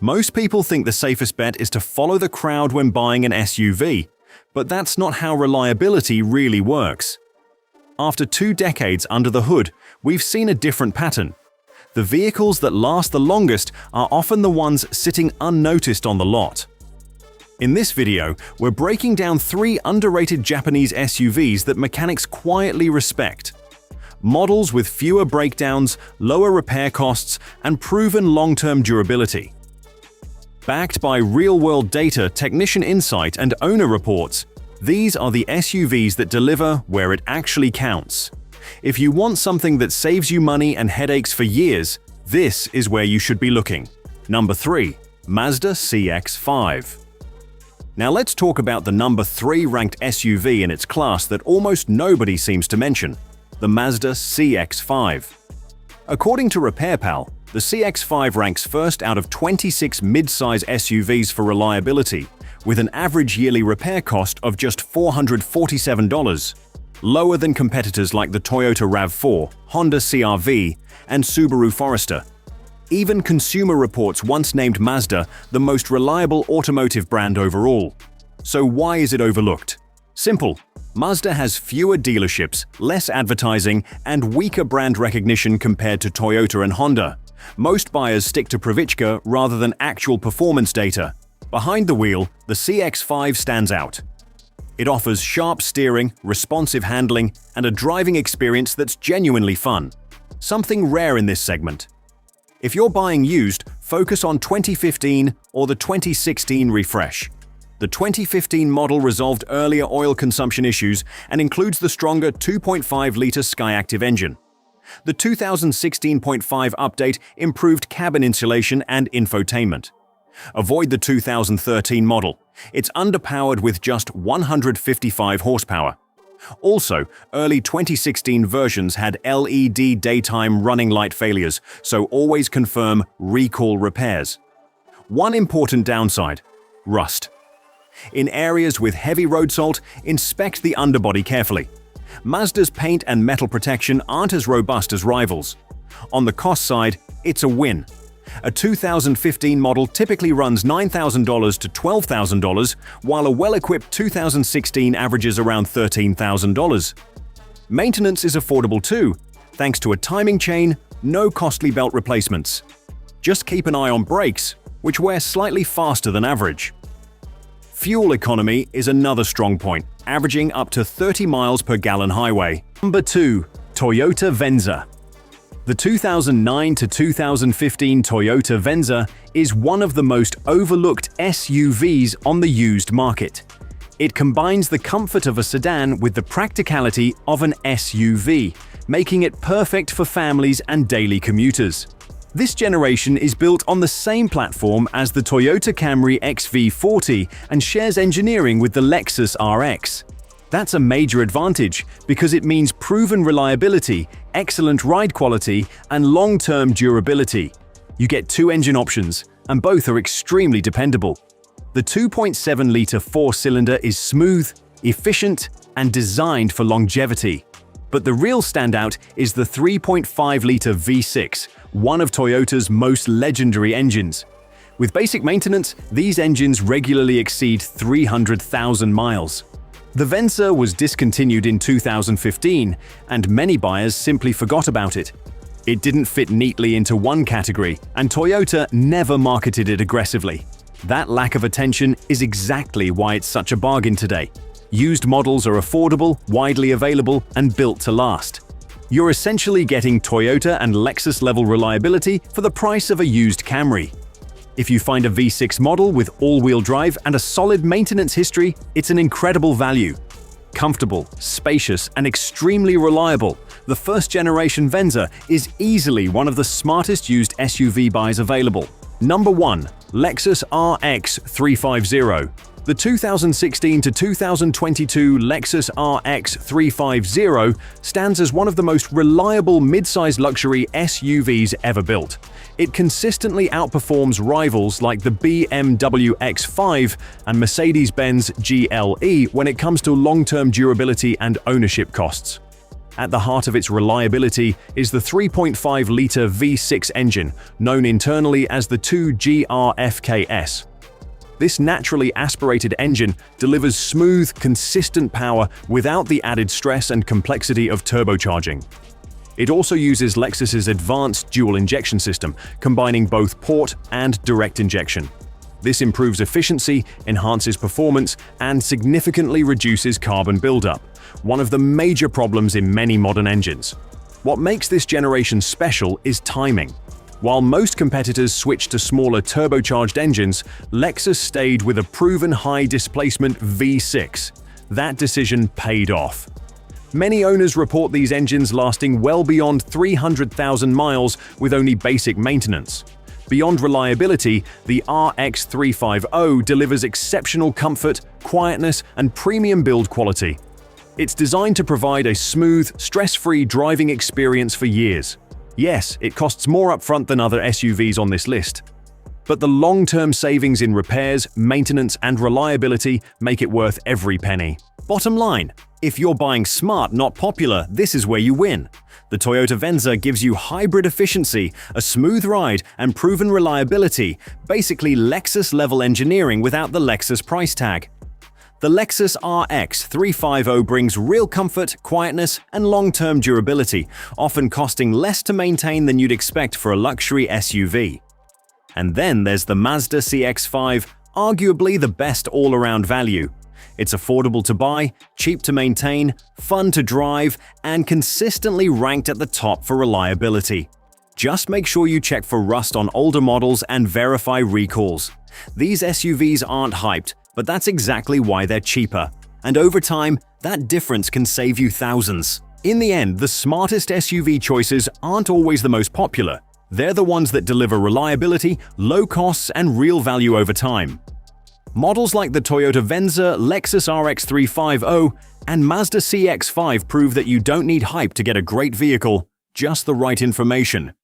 Most people think the safest bet is to follow the crowd when buying an SUV, but that's not how reliability really works. After 2 decades under the hood, we've seen a different pattern. The vehicles that last the longest are often the ones sitting unnoticed on the lot. In this video, we're breaking down 3 underrated Japanese SUVs that mechanics quietly respect. Models with fewer breakdowns, lower repair costs, and proven long-term durability. Backed by real-world data, technician insight, and owner reports, these are the SUVs that deliver where it actually counts. If you want something that saves you money and headaches for years, this is where you should be looking. Number 3. Mazda CX5. Now let's talk about the number 3 ranked SUV in its class that almost nobody seems to mention, the Mazda CX5. According to RepairPal, the CX5 ranks first out of 26 mid-size SUVs for reliability, with an average yearly repair cost of just $447, lower than competitors like the Toyota RAV4, Honda CR-V, and Subaru Forester. Even Consumer Reports once named Mazda the most reliable automotive brand overall. So why is it overlooked? Simple. Mazda has fewer dealerships, less advertising, and weaker brand recognition compared to Toyota and Honda. Most buyers stick to Pravichka rather than actual performance data. Behind the wheel, the CX5 stands out. It offers sharp steering, responsive handling, and a driving experience that's genuinely fun. Something rare in this segment. If you're buying used, focus on 2015 or the 2016 refresh. The 2015 model resolved earlier oil consumption issues and includes the stronger 2.5-liter Skyactiv engine. The 2016.5 update improved cabin insulation and infotainment. Avoid the 2013 model. It's underpowered with just 155 horsepower. Also, early 2016 versions had LED daytime running light failures, so always confirm recall repairs. One important downside: rust. In areas with heavy road salt, inspect the underbody carefully. Mazda's paint and metal protection aren't as robust as rivals. On the cost side, it's a win. A 2015 model typically runs $9,000 to $12,000, while a well-equipped 2016 averages around $13,000. Maintenance is affordable too, thanks to a timing chain, no costly belt replacements. Just keep an eye on brakes, which wear slightly faster than average. Fuel economy is another strong point, averaging up to 30 miles per gallon highway. Number 2. Toyota Venza. The 2009 to 2015 Toyota Venza is one of the most overlooked SUVs on the used market. It combines the comfort of a sedan with the practicality of an SUV, making it perfect for families and daily commuters. This generation is built on the same platform as the Toyota Camry XV40 and shares engineering with the Lexus RX. That's a major advantage because it means proven reliability, excellent ride quality, and long-term durability. You get 2 engine options, and both are extremely dependable. The 2.7-liter 4-cylinder is smooth, efficient, and designed for longevity. But the real standout is the 3.5-liter V6, one of Toyota's most legendary engines. With basic maintenance, these engines regularly exceed 300,000 miles. The Venza was discontinued in 2015, and many buyers simply forgot about it. It didn't fit neatly into one category, and Toyota never marketed it aggressively. That lack of attention is exactly why it's such a bargain today. Used models are affordable, widely available, and built to last. You're essentially getting Toyota and Lexus-level reliability for the price of a used Camry. If you find a V6 model with all-wheel drive and a solid maintenance history, it's an incredible value. Comfortable, spacious, and extremely reliable, the first-generation Venza is easily one of the smartest used SUV buys available. Number 1. Lexus RX350. The 2016 to 2022 Lexus RX350 stands as one of the most reliable mid-size luxury SUVs ever built. It consistently outperforms rivals like the BMW X5 and Mercedes-Benz GLE when it comes to long-term durability and ownership costs. At the heart of its reliability is the 3.5-liter V6 engine, known internally as the 2GRFKS. This naturally aspirated engine delivers smooth, consistent power without the added stress and complexity of turbocharging. It also uses Lexus's advanced dual injection system, combining both port and direct injection. This improves efficiency, enhances performance, and significantly reduces carbon buildup, one of the major problems in many modern engines. What makes this generation special is timing. While most competitors switched to smaller turbocharged engines, Lexus stayed with a proven high-displacement V6. That decision paid off. Many owners report these engines lasting well beyond 300,000 miles with only basic maintenance. Beyond reliability, the RX350 delivers exceptional comfort, quietness, and premium build quality. It's designed to provide a smooth, stress-free driving experience for years. Yes, it costs more upfront than other SUVs on this list. But the long-term savings in repairs, maintenance, and reliability make it worth every penny. Bottom line, if you're buying smart, not popular, this is where you win. The Toyota Venza gives you hybrid efficiency, a smooth ride, and proven reliability, basically Lexus-level engineering without the Lexus price tag. The Lexus RX350 brings real comfort, quietness, and long-term durability, often costing less to maintain than you'd expect for a luxury SUV. And then there's the Mazda CX5, arguably the best all-around value. It's affordable to buy, cheap to maintain, fun to drive, and consistently ranked at the top for reliability. Just make sure you check for rust on older models and verify recalls. These SUVs aren't hyped, but that's exactly why they're cheaper. And over time, that difference can save you thousands. In the end, the smartest SUV choices aren't always the most popular. They're the ones that deliver reliability, low costs, and real value over time. Models like the Toyota Venza, Lexus RX350, and Mazda CX5 prove that you don't need hype to get a great vehicle, just the right information.